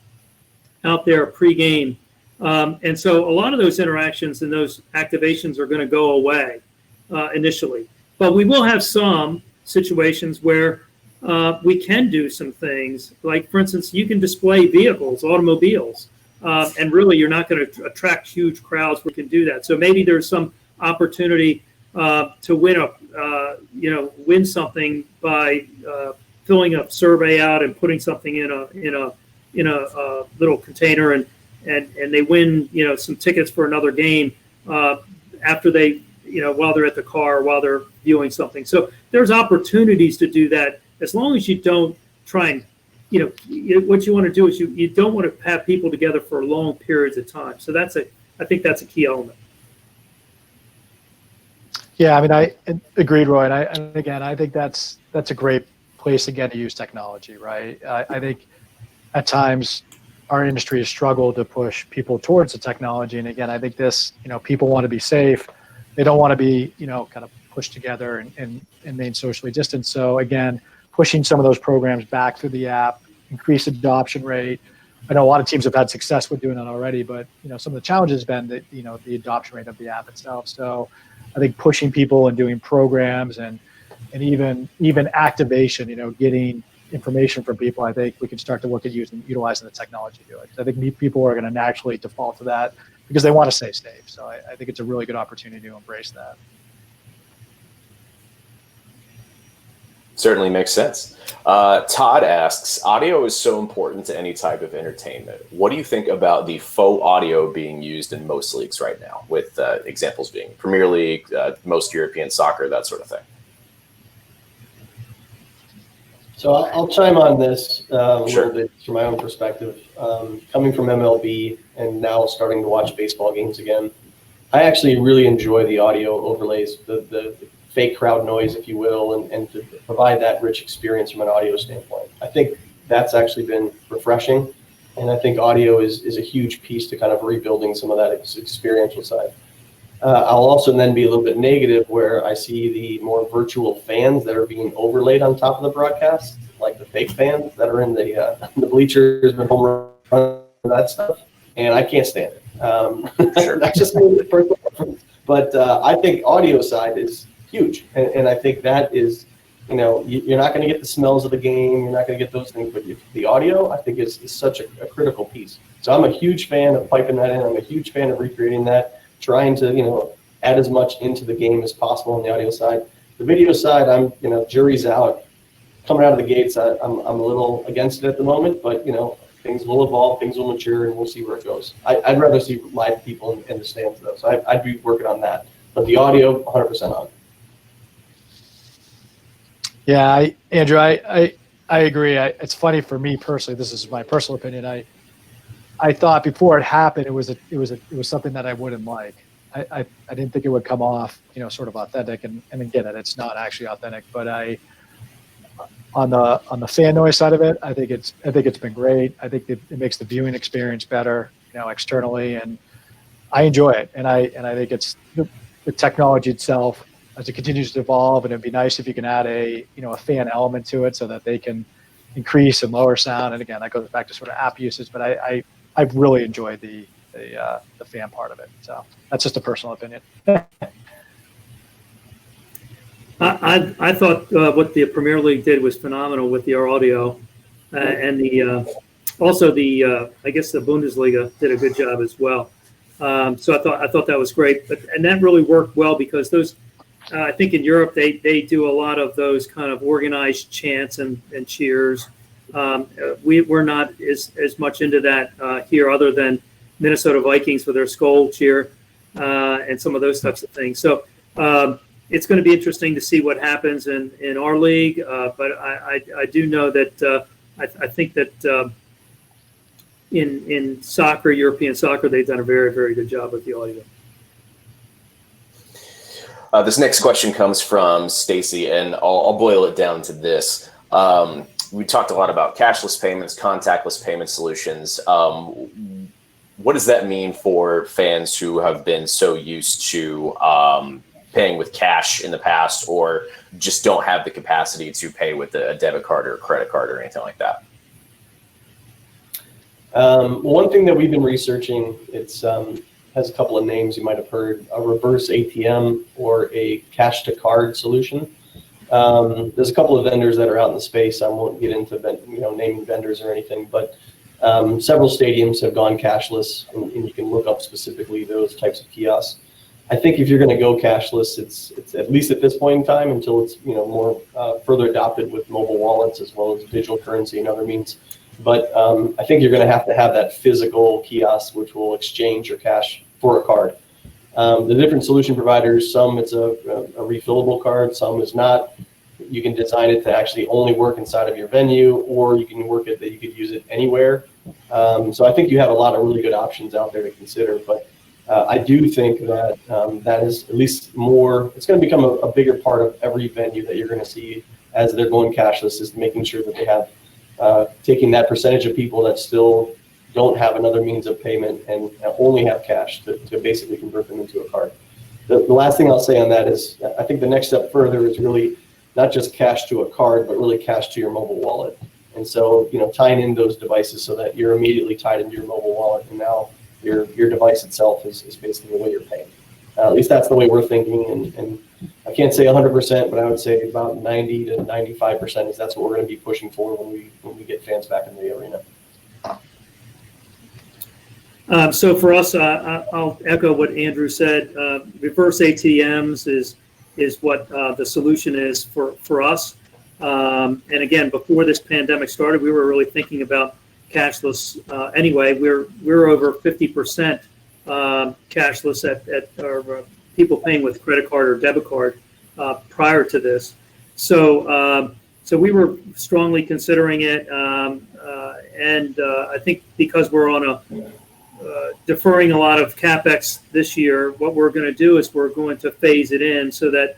out there pregame. And so a lot of those interactions and those activations are going to go away initially. But we will have some situations where we can do some things. Like, for instance, you can display vehicles, automobiles, and really you're not going to attract huge crowds where you can do that. So maybe there's some opportunity to win something by filling a survey out and putting something in a little container, and they win some tickets for another game after they while they're at the car, while they're viewing something. So there's opportunities to do that, as long as you don't try and what you want to do is you don't want to have people together for long periods of time. So I think that's a key element. Yeah, I mean, I agreed, Roy, and again, I think that's a great place again to use technology, right? I think at times our industry has struggled to push people towards the technology, and again, I think this, people want to be safe, they don't want to be, kind of pushed together and remain socially distanced. So again, pushing some of those programs back through the app, increase adoption rate. I know a lot of teams have had success with doing that already, but some of the challenges have been that the adoption rate of the app itself. So I think pushing people and doing programs and even activation, getting information from people, I think we can start to look at utilizing the technology to do it. I think people are going to naturally default to that because they want to stay safe. So I think it's a really good opportunity to embrace that. Certainly makes sense. Todd asks, audio is so important to any type of entertainment. What do you think about the faux audio being used in most leagues right now, with examples being Premier League, most European soccer, that sort of thing? So I'll chime on this a Sure. little bit from my own perspective. Coming from MLB and now starting to watch baseball games again, I actually really enjoy the audio overlays, the fake crowd noise, if you will, and to provide that rich experience from an audio standpoint. I think that's actually been refreshing, and I think audio is a huge piece to kind of rebuilding some of that experiential side. I'll also then be a little bit negative where I see the more virtual fans that are being overlaid on top of the broadcast, like the fake fans that are in the bleachers and home run, that stuff, and I can't stand it. Sure. That's just my personal preference. But I think audio side is huge, and I think that is, you're not going to get the smells of the game, you're not going to get those things, but the audio, I think, is such a critical piece. So I'm a huge fan of piping that in. I'm a huge fan of recreating that, trying to, add as much into the game as possible on the audio side. The video side, I'm, jury's out. Coming out of the gates, I'm a little against it at the moment, but, things will evolve, things will mature, and we'll see where it goes. I'd rather see live people in the stands, though, so I'd be working on that. But the audio, 100% on. Yeah, Andrew, I agree. It's funny for me personally. This is my personal opinion. I thought before it happened, it was something that I wouldn't like. I didn't think it would come off, sort of authentic. And again, it's not actually authentic. But on the fan noise side of it, I think it's been great. I think it makes the viewing experience better, externally, and I enjoy it. And I think it's the technology itself, as it continues to evolve, and it'd be nice if you can add a fan element to it so that they can increase and lower sound. And again, that goes back to sort of app usage, but I've really enjoyed the fan part of it. So that's just a personal opinion. I thought what the Premier League did was phenomenal with the audio, and also I guess the Bundesliga did a good job as well. So I thought that was great, and that really worked well because those. I think in Europe they do a lot of those kind of organized chants and cheers. We're not as much into that here, other than Minnesota Vikings for their Skol cheer and some of those types of things. So it's going to be interesting to see what happens in our league. But I do know that I think that in soccer, European soccer, they've done a very, very good job with the audio. This next question comes from Stacy, and I'll boil it down to this. We talked a lot about cashless payments, contactless payment solutions. What does that mean for fans who have been so used to paying with cash in the past, or just don't have the capacity to pay with a debit card or a credit card or anything like that? One thing that we've been researching, it's has a couple of names you might have heard: a reverse ATM or a cash to card solution. There's a couple of vendors that are out in the space. I won't get into naming vendors or anything, but several stadiums have gone cashless, and you can look up specifically those types of kiosks. I think if you're going to go cashless, it's at least at this point in time, until it's more further adopted with mobile wallets as well as digital currency and other means. But I think you're going to have that physical kiosk, which will exchange your cash for a card. The different solution providers, some it's a refillable card, some is not. You can design it to actually only work inside of your venue, or you can work it that you could use it anywhere. So I think you have a lot of really good options out there to consider. But I do think that that is at least more, it's going to become a bigger part of every venue that you're going to see as they're going cashless, is making sure that they have taking that percentage of people that still don't have another means of payment and only have cash to basically convert them into a card. The last thing I'll say on that is I think the next step further is really not just cash to a card, but really cash to your mobile wallet. And so, tying in those devices so that you're immediately tied into your mobile wallet, and now your device itself is basically the way you're paying. At least that's the way we're thinking, and I can't say 100%, but I would say about 90 to 95% is that's what we're going to be pushing for when we get fans back in the arena. So for us, I'll echo what Andrew said. Reverse ATMs is what the solution is for us. And again, before this pandemic started, we were really thinking about cashless. Anyway, we're over 50% cashless at our people paying with credit card or debit card prior to this. So we were strongly considering it, and I think because we're on deferring a lot of CapEx this year, what we're going to do is we're going to phase it in so that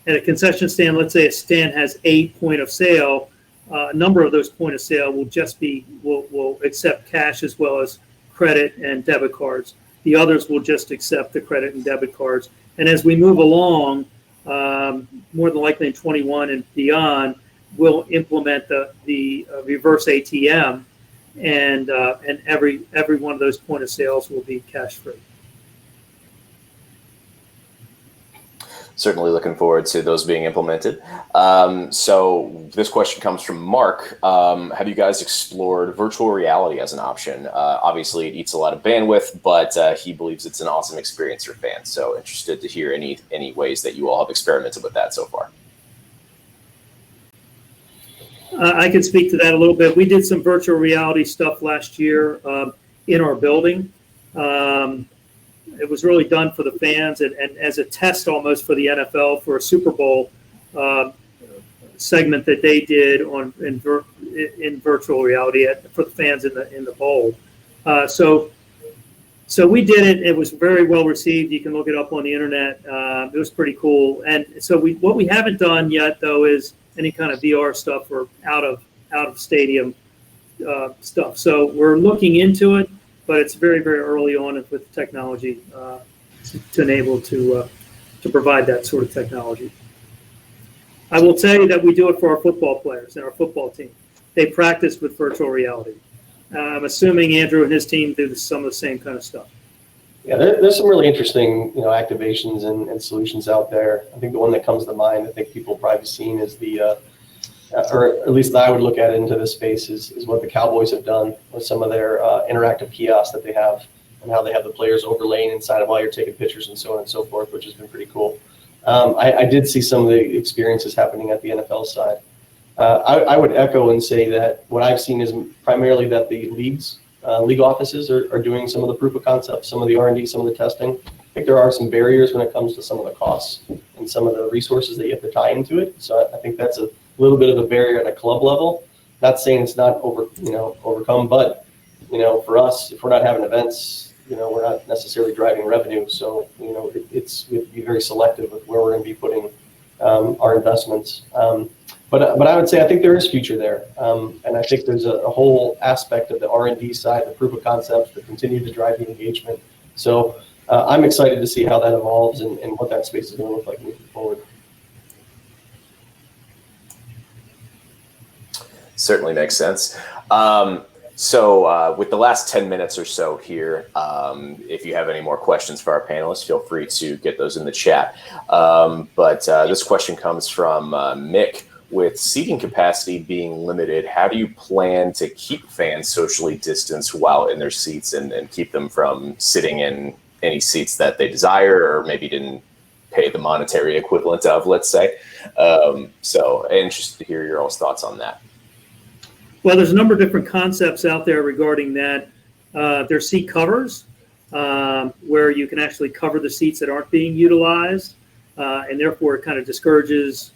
at a concession stand, let's say a stand has 8 point of sale, a number of those point of sale will accept cash as well as credit and debit cards. The others will just accept the credit and debit cards. And as we move along, more than likely in 21 and beyond, we'll implement the reverse ATM, and every one of those point of sales will be cash free. Certainly looking forward to those being implemented. So this question comes from Mark. Have you guys explored virtual reality as an option? Obviously, it eats a lot of bandwidth, but he believes it's an awesome experience for fans. So interested to hear any ways that you all have experimented with that so far. I can speak to that a little bit. We did some virtual reality stuff last year in our building. It was really done for the fans and as a test almost for the NFL for a Super Bowl segment that they did in virtual reality for the fans in the bowl. So we did it. It was very well received. You can look it up on the internet. It was pretty cool. And so what we haven't done yet though is any kind of VR stuff or out of stadium stuff. So we're looking into it, but it's very, very early on with technology to enable to provide that sort of technology. I will tell you that we do it for our football players and our football team. They practice with virtual reality. I'm assuming Andrew and his team do some of the same kind of stuff. Yeah, there's some really interesting, activations and solutions out there. I think the one that comes to mind, I think people have probably seen, is or at least I would look at it into this space, is what the Cowboys have done with some of their interactive kiosks that they have, and how they have the players overlaying inside of while you're taking pictures and so on and so forth, which has been pretty cool. I did see some of the experiences happening at the NFL side. I would echo and say that what I've seen is primarily that the league offices are doing some of the proof of concept, some of the R&D, some of the testing. I think there are some barriers when it comes to some of the costs and some of the resources that you have to tie into it. So I think that's a little bit of a barrier at a club level. Not saying it's not overcome, but for us, if we're not having events, we're not necessarily driving revenue. So we have to be very selective with where we're going to be putting our investments. But I would say I think there is future there, and I think there's a whole aspect of the R&D side, the proof of concepts, that continue to drive the engagement. So I'm excited to see how that evolves and what that space is going to look like moving forward. Certainly makes sense. So with the last 10 minutes or so here, if you have any more questions for our panelists, feel free to get those in the chat. But this question comes from Mick. With seating capacity being limited, how do you plan to keep fans socially distanced while in their seats and keep them from sitting in any seats that they desire or maybe didn't pay the monetary equivalent of, let's say? So interested to hear your all's thoughts on that. Well, there's a number of different concepts out there regarding that. There's seat covers, where you can actually cover the seats that aren't being utilized, and therefore it kind of discourages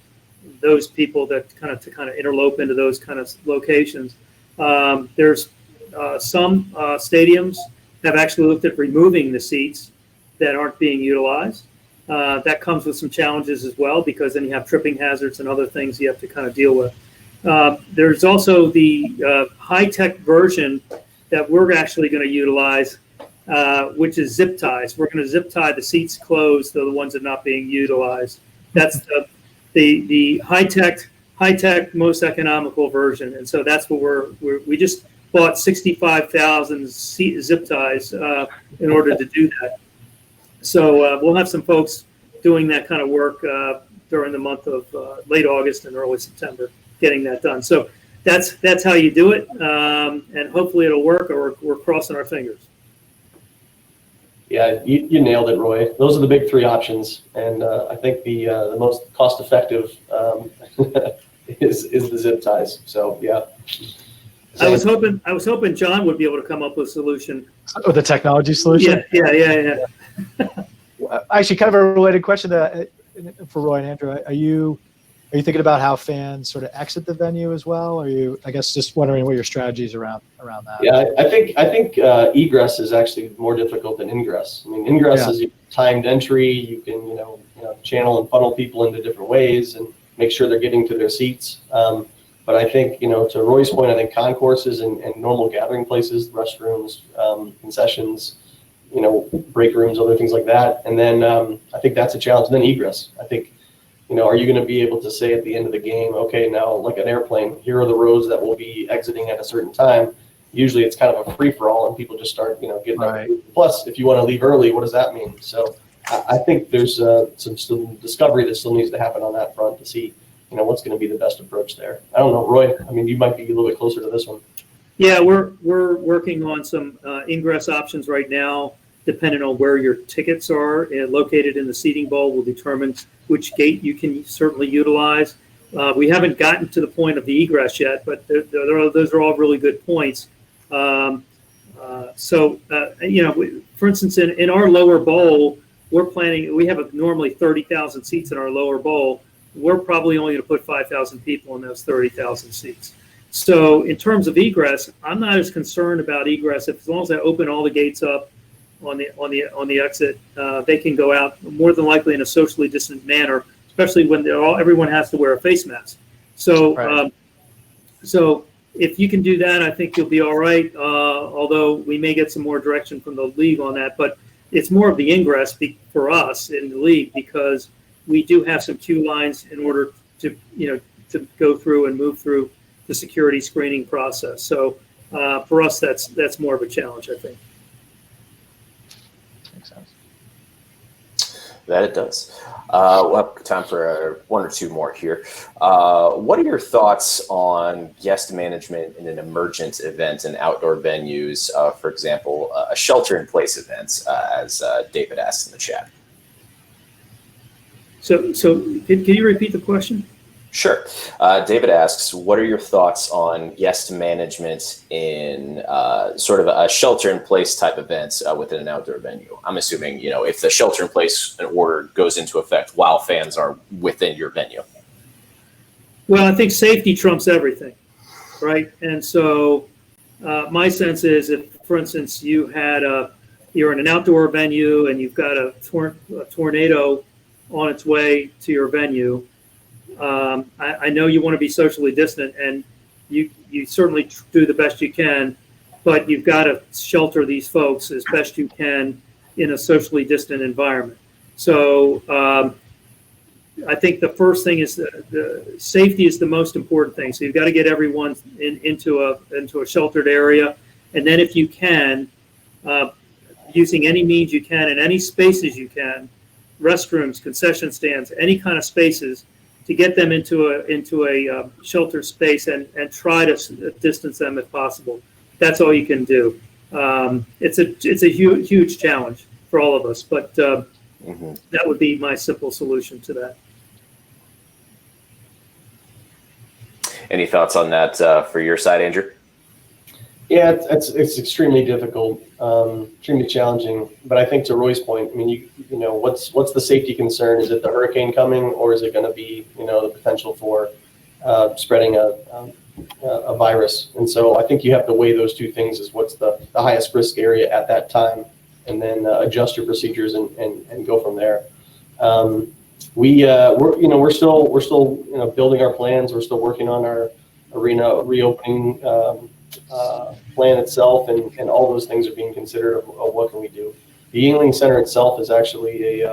those people that kind of interlope into those kind of locations. There's some stadiums have actually looked at removing the seats that aren't being utilized. That comes with some challenges as well, because then you have tripping hazards and other things you have to kind of deal with. There's also the high-tech version that we're actually going to utilize, which is zip ties. We're going to zip tie the seats closed to the ones that are not being utilized. That's the high-tech, most economical version. And so that's what we just bought 65,000 zip ties in order to do that. So we'll have some folks doing that kind of work during the month of late August and early September, getting that done. So that's how you do it, and hopefully it'll work, or we're crossing our fingers. Yeah, you nailed it, Roy. Those are the big three options, and I think the most cost-effective is the zip ties. So yeah. I was hoping John would be able to come up with a solution. With a technology solution? Yeah. Actually, kind of a related question for Roy and Andrew. Are you thinking about how fans sort of exit the venue as well? Are you, I guess, just wondering what your strategies around that? Yeah, I think egress is actually more difficult than ingress. I mean, ingress is timed entry. You can channel and funnel people into different ways and make sure they're getting to their seats. But I think, to Roy's point, I think concourses and normal gathering places, restrooms, concessions, break rooms, other things like that. And then I think that's a challenge. And then egress. I think, are you going to be able to say at the end of the game, okay, now like an airplane, here are the rows that will be exiting at a certain time. Usually it's kind of a free-for-all and people just start, getting up. Plus, if you want to leave early, what does that mean? So I think there's some discovery that still needs to happen on that front to see, what's going to be the best approach there. I don't know, Roy, I mean, you might be a little bit closer to this one. Yeah, we're working on some ingress options right now. Depending on where your tickets are located in the seating bowl will determine which gate you can certainly utilize. We haven't gotten to the point of the egress yet, but those are all really good points. For instance, in our lower bowl, we have normally 30,000 seats in our lower bowl. We're probably only going to put 5,000 people in those 30,000 seats. So in terms of egress, I'm not as concerned about egress. As long as I open all the gates up on the exit, they can go out more than likely in a socially distant manner, especially when everyone has to wear a face mask. So, so if you can do that, I think you'll be all right. Although we may get some more direction from the league on that, but it's more of the ingress for us in the league, because we do have some queue lines in order to go through and move through the security screening process. So for us, that's more of a challenge, I think. Makes sense. That it does. We'll have time for one or two more here. What are your thoughts on guest management in an emergent event in outdoor venues? For example, a shelter-in-place event, as David asked in the chat. So can you repeat the question? Sure. David asks, what are your thoughts on guest management in sort of a shelter-in-place type event within an outdoor venue? I'm assuming, if the shelter-in-place order goes into effect while fans are within your venue. Well, I think safety trumps everything, right? And so my sense is, if, for instance, you're in an outdoor venue and you've got a tornado on its way to your venue, I know you want to be socially distant, and you certainly do the best you can, but you've got to shelter these folks as best you can in a socially distant environment. So I think the first thing is the safety is the most important thing. So you've got to get everyone into a sheltered area, and then if you can, using any means you can in any spaces you can, restrooms, concession stands, any kind of spaces, to get them into a sheltered space and try to distance them if possible. That's all you can do. It's a huge challenge for all of us, but that would be my simple solution to that. Any thoughts on that for your side, Andrew? Yeah, it's extremely difficult, extremely challenging. But I think to Roy's point, I mean, you know, what's the safety concern? Is it the hurricane coming, or is it going to be, you know, the potential for spreading a virus? And so I think you have to weigh those two things: is what's the highest risk area at that time, and then adjust your procedures and go from there. We're still building our plans. We're still working on our arena reopening plan itself, and all those things are being considered of what can we do. The Yingling Center itself is actually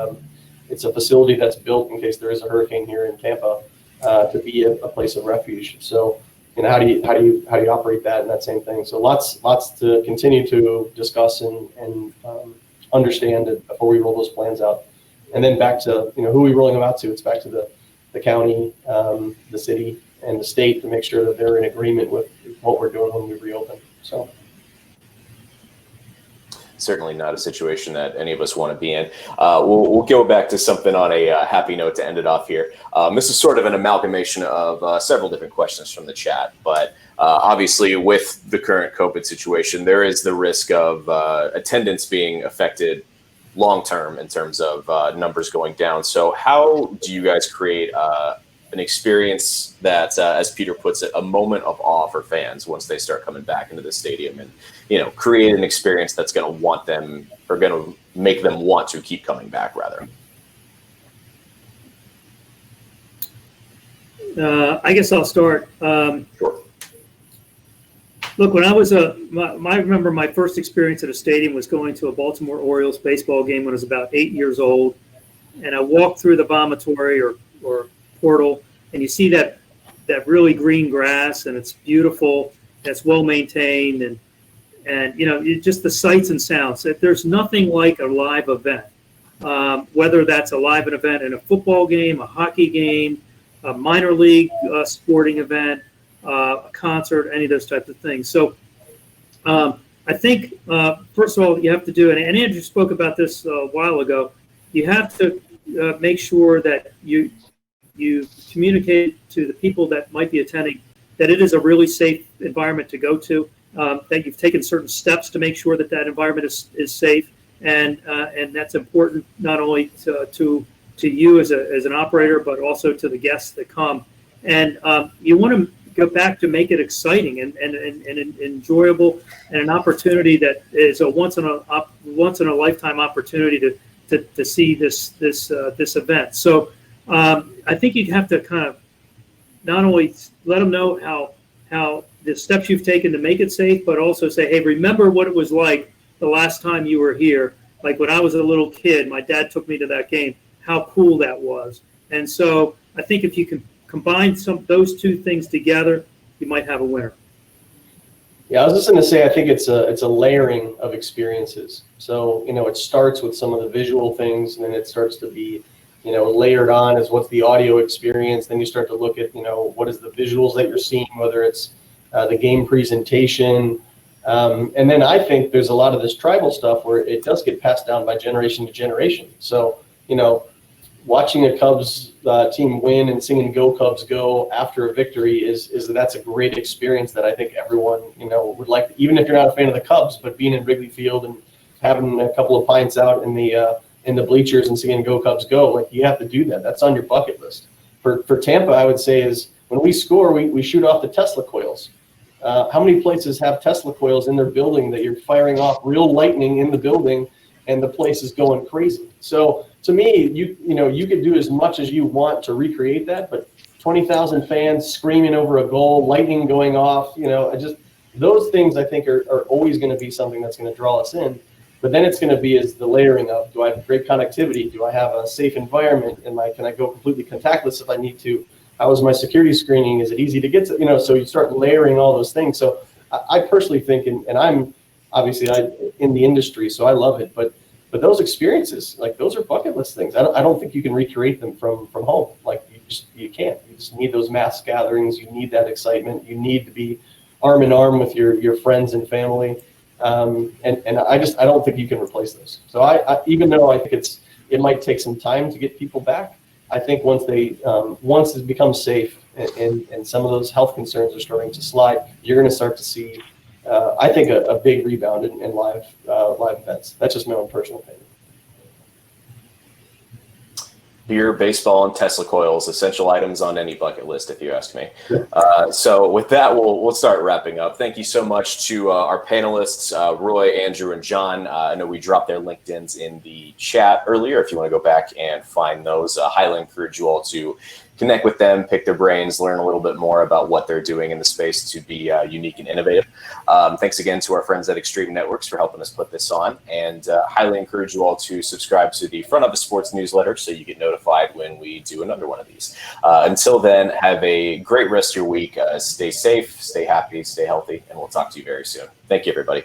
it's a facility that's built in case there is a hurricane here in Tampa to be a place of refuge. So, you know, how do you operate that and that same thing? So lots to continue to discuss and understand it before we roll those plans out. And then back to, you know, who are we rolling them out to? It's back to the county, the city, and the state to make sure that they're in agreement with what we're doing when we reopen. So certainly not a situation that any of us want to be in. We'll go back to something on a happy note to end it off here. This is sort of an amalgamation of several different questions from the chat, but obviously with the current COVID situation, there is the risk of attendance being affected long-term in terms of numbers going down. So how do you guys create an experience that, as Peter puts it, a moment of awe for fans once they start coming back into the stadium, and, you know, create an experience that's going to want them, or going to make them want to keep coming back, rather? I guess I'll start. Sure. Look, when I was I remember my first experience at a stadium was going to a Baltimore Orioles baseball game when I was about 8 years old, and I walked through the vomitory or portal, and you see that really green grass, and it's beautiful, and it's well maintained, and you know, just the sights and sounds. There's nothing like a live event, whether that's a live event in a football game, a hockey game, a minor league sporting event, a concert, any of those types of things. So I think, first of all, you have to do, and Andrew spoke about this a while ago, you have to make sure that you communicate to the people that might be attending that it is a really safe environment to go to, that you've taken certain steps to make sure that environment is safe, and that's important not only to you as an operator, but also to the guests that come. And you want to go back to make it exciting and enjoyable, and an opportunity that is a once in a lifetime opportunity to see this event. So I think you have to kind of not only let them know how the steps you've taken to make it safe, but also say, hey, remember what it was like the last time you were here. Like when I was a little kid, my dad took me to that game, how cool that was. And so I think if you can combine those two things together, you might have a winner. Yeah, I was just going to say, I think it's a layering of experiences. So, you know, it starts with some of the visual things, and then it starts to be, you know, layered on as what's the audio experience. Then you start to look at, you know, what is the visuals that you're seeing, whether it's the game presentation. And then I think there's a lot of this tribal stuff where it does get passed down by generation to generation. So, you know, watching a Cubs team win and singing "Go Cubs Go" after a victory that's a great experience that I think everyone, you know, would like, even if you're not a fan of the Cubs, but being in Wrigley Field and having a couple of pints out in the bleachers and singing "Go Cubs Go," like, you have to do that. That's on your bucket list. For Tampa, I would say, is when we score, we shoot off the Tesla coils. How many places have Tesla coils in their building that you're firing off real lightning in the building and the place is going crazy? So to me, you could do as much as you want to recreate that, but 20,000 fans screaming over a goal, lightning going off, you know, those things I think are always going to be something that's going to draw us in. But then it's going to be is the layering of, do I have great connectivity? Do I have a safe environment? Can I go completely contactless if I need to? How is my security screening? Is it easy to get to, so you start layering all those things. So I personally think, and I'm obviously in the industry, so I love it, but those experiences, like those are bucket list things. I don't think you can recreate them from home. Like you can't. You just need those mass gatherings. You need that excitement. You need to be arm in arm with your friends and family. And I don't think you can replace those. So I even though I think it might take some time to get people back, I think once it becomes safe and some of those health concerns are starting to slide, you're going to start to see, I think, a big rebound in live events. That's just my own personal opinion. Beer, baseball, and Tesla coils, essential items on any bucket list, if you ask me. So with that, we'll start wrapping up. Thank you so much to our panelists, Roy, Andrew, and John. I know we dropped their LinkedIns in the chat earlier. If you want to go back and find those, highly encourage you all to connect with them, pick their brains, learn a little bit more about what they're doing in the space to be unique and innovative. Thanks again to our friends at Extreme Networks for helping us put this on, and highly encourage you all to subscribe to the Front of the Sports newsletter so you get notified when we do another one of these. Until then, have a great rest of your week. Stay safe, stay happy, stay healthy, and we'll talk to you very soon. Thank you, everybody.